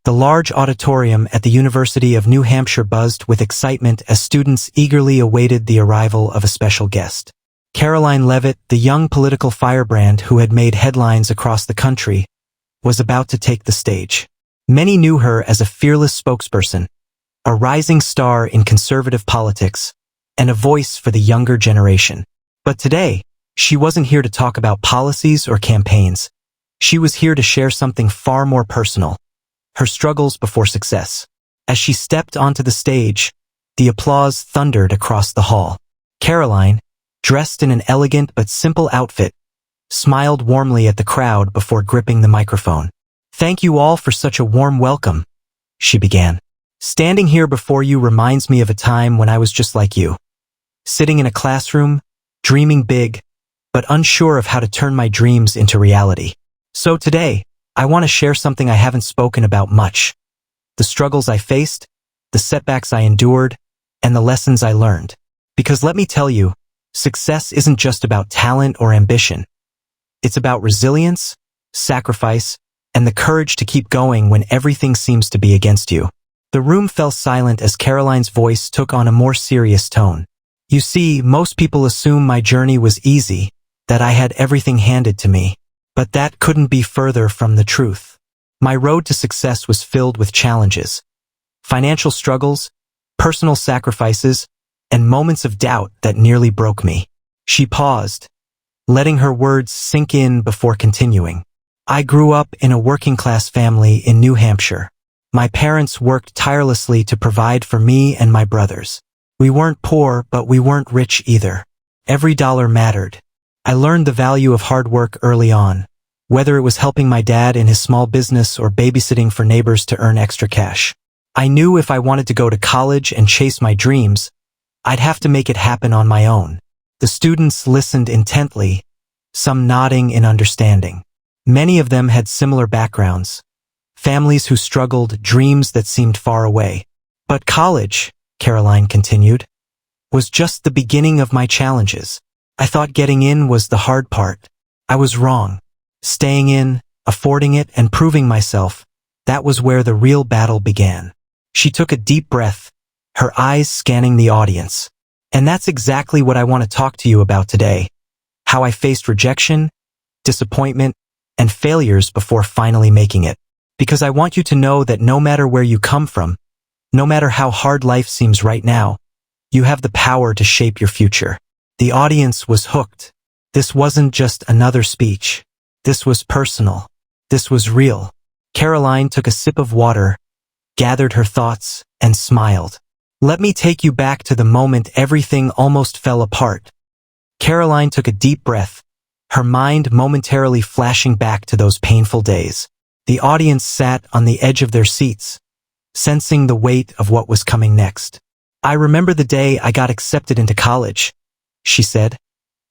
The large auditorium at the University of New Hampshire buzzed with excitement as students eagerly awaited the arrival of a special guest. Karoline Leavitt, the young political firebrand who had made headlines across the country, was about to take the stage. Many knew her as a fearless spokesperson, a rising star in conservative politics, and a voice for the younger generation. But today, she wasn't here to talk about policies or campaigns. She was here to share something far more personal: her struggles before success. As she stepped onto the stage, the applause thundered across the hall. Karoline, dressed in an elegant but simple outfit, smiled warmly at the crowd before gripping the microphone. "Thank you all for such a warm welcome," she began. "Standing here before you reminds me of a time when I was just like you, sitting in a classroom, dreaming big, but unsure of how to turn my dreams into reality. So today, I want to share something I haven't spoken about much: the struggles I faced, the setbacks I endured, and the lessons I learned. Because let me tell you, success isn't just about talent or ambition. It's about resilience, sacrifice, and the courage to keep going when everything seems to be against you." The room fell silent as Karoline's voice took on a more serious tone. "You see, most people assume my journey was easy, that I had everything handed to me. But that couldn't be further from the truth. My road to success was filled with challenges, financial struggles, personal sacrifices, and moments of doubt that nearly broke me." She paused, letting her words sink in before continuing. "I grew up in a working-class family in New Hampshire. My parents worked tirelessly to provide for me and my brothers. We weren't poor, but we weren't rich either. Every dollar mattered. I learned the value of hard work early on, whether it was helping my dad in his small business or babysitting for neighbors to earn extra cash. I knew if I wanted to go to college and chase my dreams, I'd have to make it happen on my own." The students listened intently, some nodding in understanding. Many of them had similar backgrounds, families who struggled, dreams that seemed far away. "But college," Karoline continued, "was just the beginning of my challenges. I thought getting in was the hard part. I was wrong. Staying in, affording it, and proving myself, that was where the real battle began." She took a deep breath, her eyes scanning the audience. "And that's exactly what I want to talk to you about today: how I faced rejection, disappointment, and failures before finally making it. Because I want you to know that no matter where you come from, no matter how hard life seems right now, you have the power to shape your future." The audience was hooked. This wasn't just another speech. This was personal. This was real. Karoline took a sip of water, gathered her thoughts, and smiled. "Let me take you back to the moment everything almost fell apart." Karoline took a deep breath, her mind momentarily flashing back to those painful days. The audience sat on the edge of their seats, sensing the weight of what was coming next. "I remember the day I got accepted into college," she said,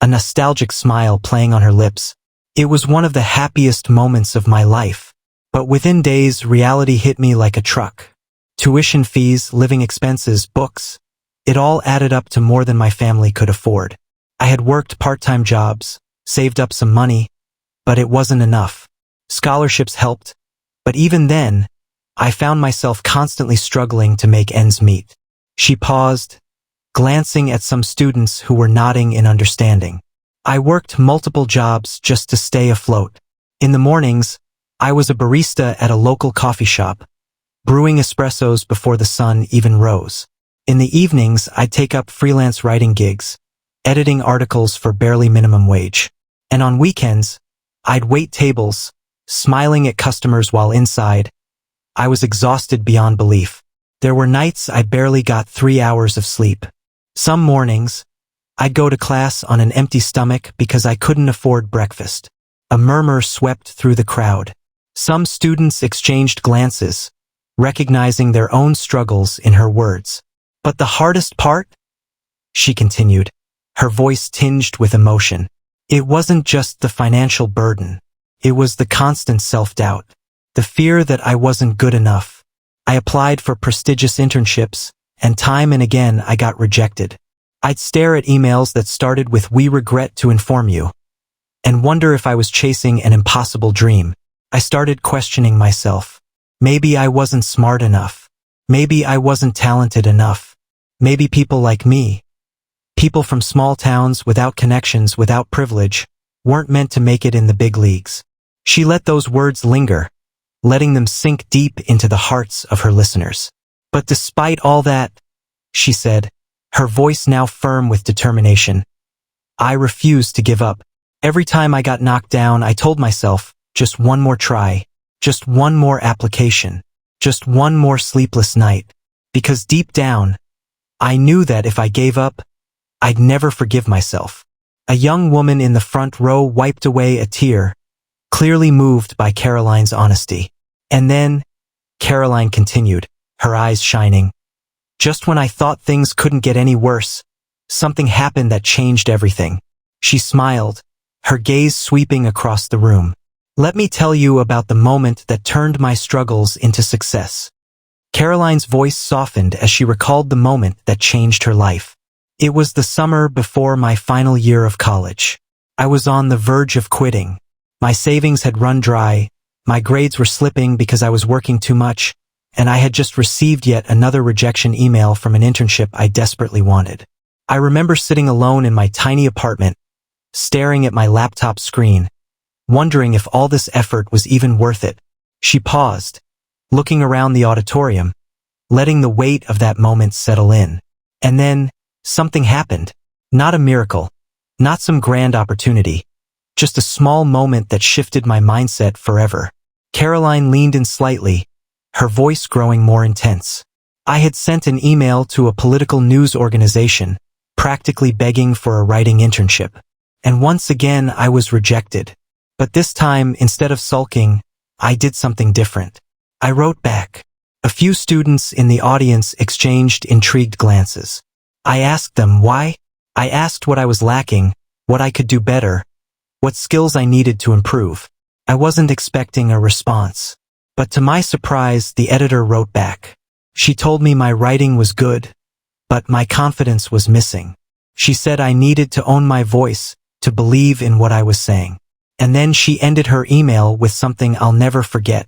a nostalgic smile playing on her lips. "It was one of the happiest moments of my life. But within days, reality hit me like a truck. Tuition fees, living expenses, books. It all added up to more than my family could afford. I had worked part-time jobs, saved up some money, but it wasn't enough. Scholarships helped, but even then, I found myself constantly struggling to make ends meet." She paused, glancing at some students who were nodding in understanding. "I worked multiple jobs just to stay afloat. In the mornings, I was a barista at a local coffee shop, brewing espressos before the sun even rose. In the evenings, I'd take up freelance writing gigs, editing articles for barely minimum wage. And on weekends, I'd wait tables, smiling at customers while inside, I was exhausted beyond belief. There were nights I barely got 3 hours of sleep. Some mornings, I'd go to class on an empty stomach because I couldn't afford breakfast." A murmur swept through the crowd. Some students exchanged glances, recognizing their own struggles in her words. "But the hardest part?" she continued, her voice tinged with emotion. "It wasn't just the financial burden. It was the constant self-doubt, the fear that I wasn't good enough. I applied for prestigious internships, and time and again I got rejected. I'd stare at emails that started with 'We regret to inform you,' and wonder if I was chasing an impossible dream. I started questioning myself. Maybe I wasn't smart enough. Maybe I wasn't talented enough. Maybe people like me, people from small towns without connections, without privilege, weren't meant to make it in the big leagues. She let those words linger, letting them sink deep into the hearts of her listeners. But despite all that, she said, her voice now firm with determination, I refused to give up. Every time I got knocked down, I told myself, just one more try, just one more application, just one more sleepless night. Because deep down, I knew that if I gave up, I'd never forgive myself. A young woman in the front row wiped away a tear, clearly moved by Karoline's honesty. And then, Karoline continued, her eyes shining. Just when I thought things couldn't get any worse, something happened that changed everything. She smiled, her gaze sweeping across the room. Let me tell you about the moment that turned my struggles into success. Karoline's voice softened as she recalled the moment that changed her life. It was the summer before my final year of college. I was on the verge of quitting. My savings had run dry, my grades were slipping because I was working too much, and I had just received yet another rejection email from an internship I desperately wanted. I remember sitting alone in my tiny apartment, staring at my laptop screen, wondering if all this effort was even worth it. She paused, looking around the auditorium, letting the weight of that moment settle in. And then, something happened. Not a miracle, not some grand opportunity, just a small moment that shifted my mindset forever. Karoline leaned in slightly, her voice growing more intense. I had sent an email to a political news organization, practically begging for a writing internship. And once again, I was rejected. But this time, instead of sulking, I did something different. I wrote back. A few students in the audience exchanged intrigued glances. I asked them why. I asked what I was lacking, what I could do better, what skills I needed to improve. I wasn't expecting a response. But to my surprise, the editor wrote back. She told me my writing was good, but my confidence was missing. She said I needed to own my voice, to believe in what I was saying. And then she ended her email with something I'll never forget.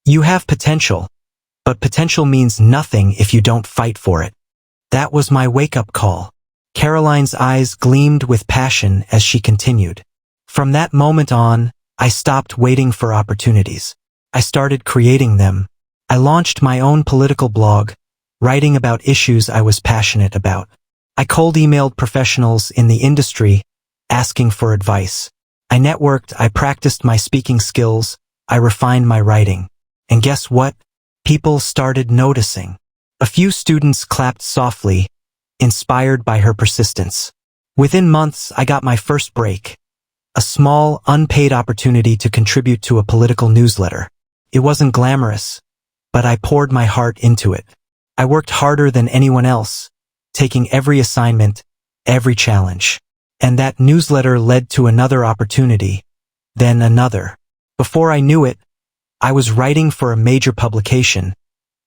You have potential, but potential means nothing if you don't fight for it. That was my wake-up call. Karoline's eyes gleamed with passion as she continued. From that moment on, I stopped waiting for opportunities. I started creating them. I launched my own political blog, writing about issues I was passionate about. I cold-emailed professionals in the industry, asking for advice. I networked, I practiced my speaking skills, I refined my writing. And guess what? People started noticing. A few students clapped softly, inspired by her persistence. Within months, I got my first break. A small, unpaid opportunity to contribute to a political newsletter. It wasn't glamorous, but I poured my heart into it. I worked harder than anyone else, taking every assignment, every challenge. And that newsletter led to another opportunity, then another. Before I knew it, I was writing for a major publication,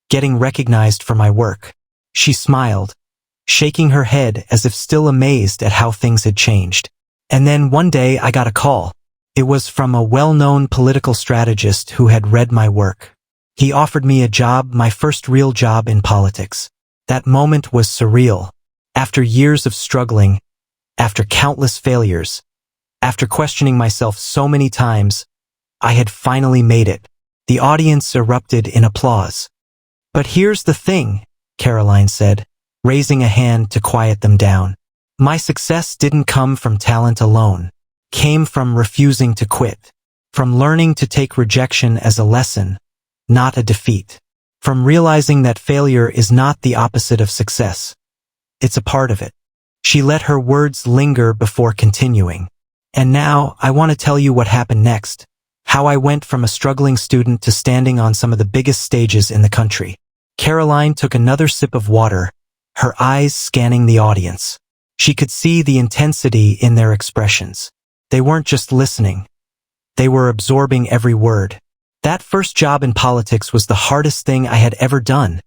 getting recognized for my work. She smiled, shaking her head as if still amazed at how things had changed. And then one day I got a call. It was from a well-known political strategist who had read my work. He offered me a job, my first real job in politics. That moment was surreal. After years of struggling, after countless failures, after questioning myself so many times, I had finally made it. The audience erupted in applause. But here's the thing, Karoline said, raising a hand to quiet them down. My success didn't come from talent alone. Came from refusing to quit. From learning to take rejection as a lesson, not a defeat. From realizing that failure is not the opposite of success. It's a part of it. She let her words linger before continuing. And now, I want to tell you what happened next. How I went from a struggling student to standing on some of the biggest stages in the country. Karoline took another sip of water, her eyes scanning the audience. She could see the intensity in their expressions. They weren't just listening. They were absorbing every word. That first job in politics was the hardest thing I had ever done,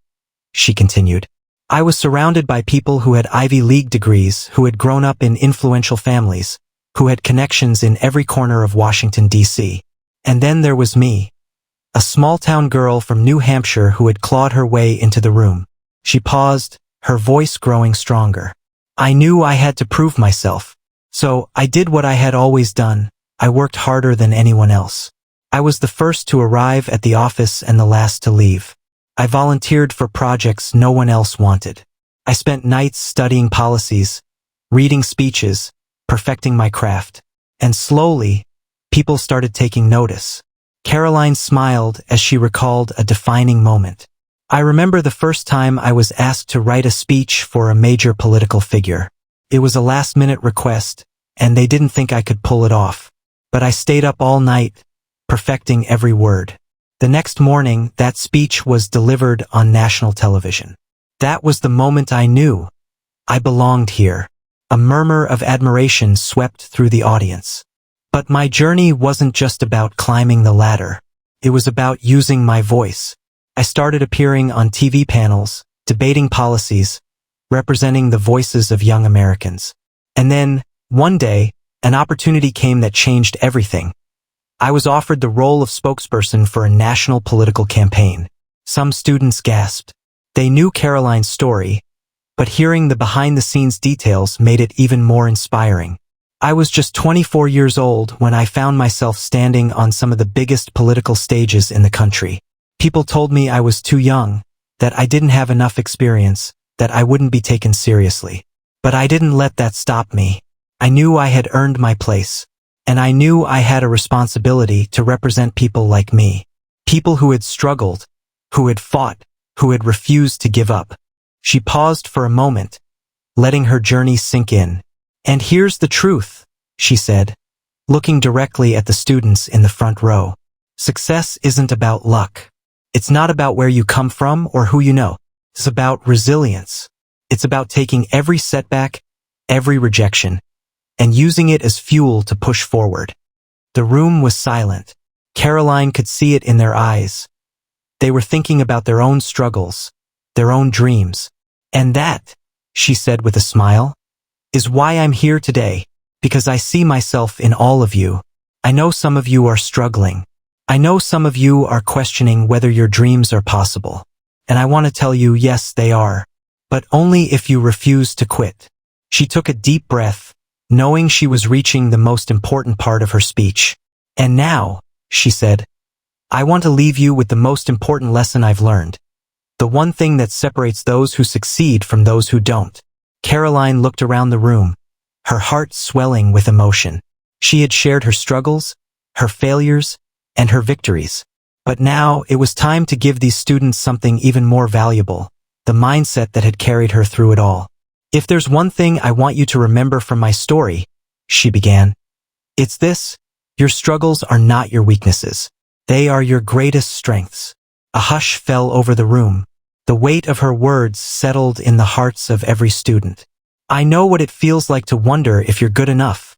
she continued. I was surrounded by people who had Ivy League degrees, who had grown up in influential families, who had connections in every corner of Washington, D.C. And then there was me, a small-town girl from New Hampshire who had clawed her way into the room. She paused, her voice growing stronger. I knew I had to prove myself. So, I did what I had always done. I worked harder than anyone else. I was the first to arrive at the office and the last to leave. I volunteered for projects no one else wanted. I spent nights studying policies, reading speeches, perfecting my craft. And slowly, people started taking notice. Karoline smiled as she recalled a defining moment. I remember the first time I was asked to write a speech for a major political figure. It was a last-minute request, and they didn't think I could pull it off. But I stayed up all night, perfecting every word. The next morning, that speech was delivered on national television. That was the moment I knew I belonged here. A murmur of admiration swept through the audience. But my journey wasn't just about climbing the ladder. It was about using my voice. I started appearing on TV panels, debating policies, representing the voices of young Americans. And then, one day, an opportunity came that changed everything. I was offered the role of spokesperson for a national political campaign. Some students gasped. They knew Karoline's story, but hearing the behind-the-scenes details made it even more inspiring. I was just 24 years old when I found myself standing on some of the biggest political stages in the country. People told me I was too young, that I didn't have enough experience, that I wouldn't be taken seriously. But I didn't let that stop me. I knew I had earned my place, and I knew I had a responsibility to represent people like me. People who had struggled, who had fought, who had refused to give up. She paused for a moment, letting her journey sink in. And here's the truth, she said, looking directly at the students in the front row. Success isn't about luck. It's not about where you come from or who you know. It's about resilience. It's about taking every setback, every rejection, and using it as fuel to push forward. The room was silent. Karoline could see it in their eyes. They were thinking about their own struggles, their own dreams. And that, she said with a smile, is why I'm here today, because I see myself in all of you. I know some of you are struggling. I know some of you are questioning whether your dreams are possible. And I want to tell you, yes, they are. But only if you refuse to quit. She took a deep breath, knowing she was reaching the most important part of her speech. And now, she said, I want to leave you with the most important lesson I've learned. The one thing that separates those who succeed from those who don't. Karoline looked around the room, her heart swelling with emotion. She had shared her struggles, her failures, and her victories. But now it was time to give these students something even more valuable, the mindset that had carried her through it all. If there's one thing I want you to remember from my story, she began, it's this: your struggles are not your weaknesses. They are your greatest strengths. A hush fell over the room. The weight of her words settled in the hearts of every student. I know what it feels like to wonder if you're good enough,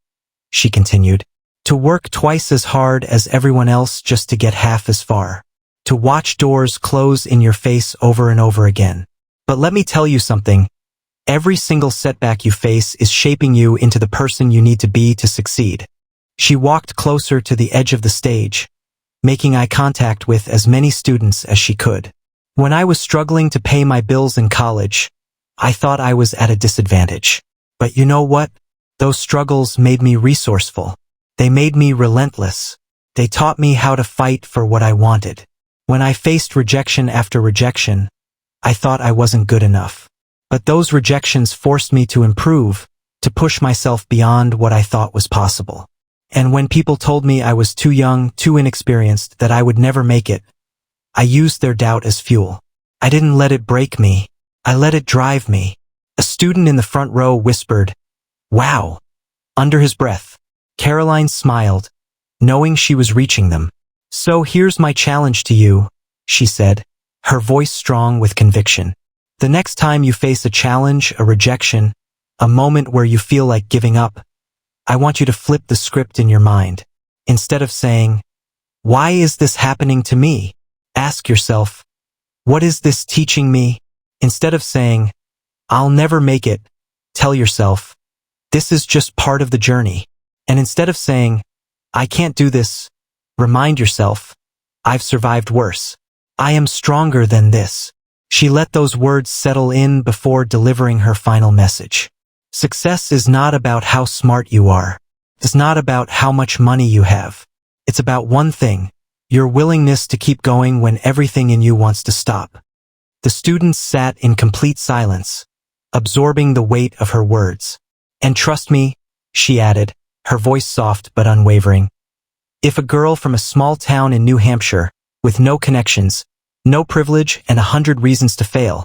she continued. To work twice as hard as everyone else just to get half as far. To watch doors close in your face over and over again. But let me tell you something. Every single setback you face is shaping you into the person you need to be to succeed. She walked closer to the edge of the stage, making eye contact with as many students as she could. When I was struggling to pay my bills in college, I thought I was at a disadvantage. But you know what? Those struggles made me resourceful. They made me relentless. They taught me how to fight for what I wanted. When I faced rejection after rejection, I thought I wasn't good enough. But those rejections forced me to improve, to push myself beyond what I thought was possible. And when people told me I was too young, too inexperienced, that I would never make it, I used their doubt as fuel. I didn't let it break me. I let it drive me. A student in the front row whispered, "Wow," under his breath. Karoline smiled, knowing she was reaching them. So here's my challenge to you, she said, her voice strong with conviction. The next time you face a challenge, a rejection, a moment where you feel like giving up, I want you to flip the script in your mind. Instead of saying, "Why is this happening to me?" ask yourself, "What is this teaching me?" Instead of saying, "I'll never make it," tell yourself, "This is just part of the journey." And instead of saying, "I can't do this," remind yourself, I've survived worse. I am stronger than this. She let those words settle in before delivering her final message. Success is not about how smart you are. It's not about how much money you have. It's about one thing, your willingness to keep going when everything in you wants to stop. The students sat in complete silence, absorbing the weight of her words. And trust me, she added, her voice soft but unwavering. If a girl from a small town in New Hampshire, with no connections, no privilege and 100 reasons to fail,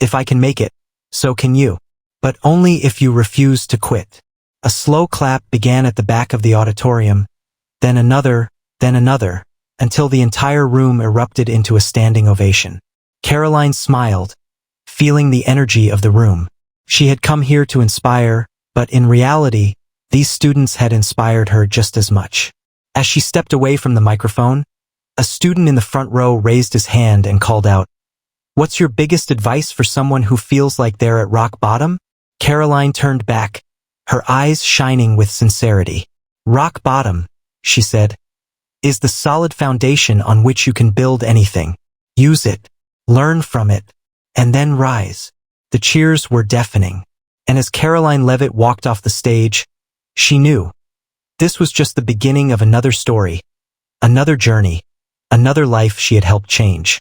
if I can make it, so can you. But only if you refuse to quit. A slow clap began at the back of the auditorium, then another, until the entire room erupted into a standing ovation. Karoline smiled, feeling the energy of the room. She had come here to inspire, but in reality, these students had inspired her just as much. As she stepped away from the microphone, a student in the front row raised his hand and called out, "What's your biggest advice for someone who feels like they're at rock bottom?" Karoline turned back, her eyes shining with sincerity. "Rock bottom," she said, "is the solid foundation on which you can build anything. Use it, learn from it, and then rise." The cheers were deafening, and as Karoline Leavitt walked off the stage, she knew this was just the beginning of another story, another journey, another life she had helped change.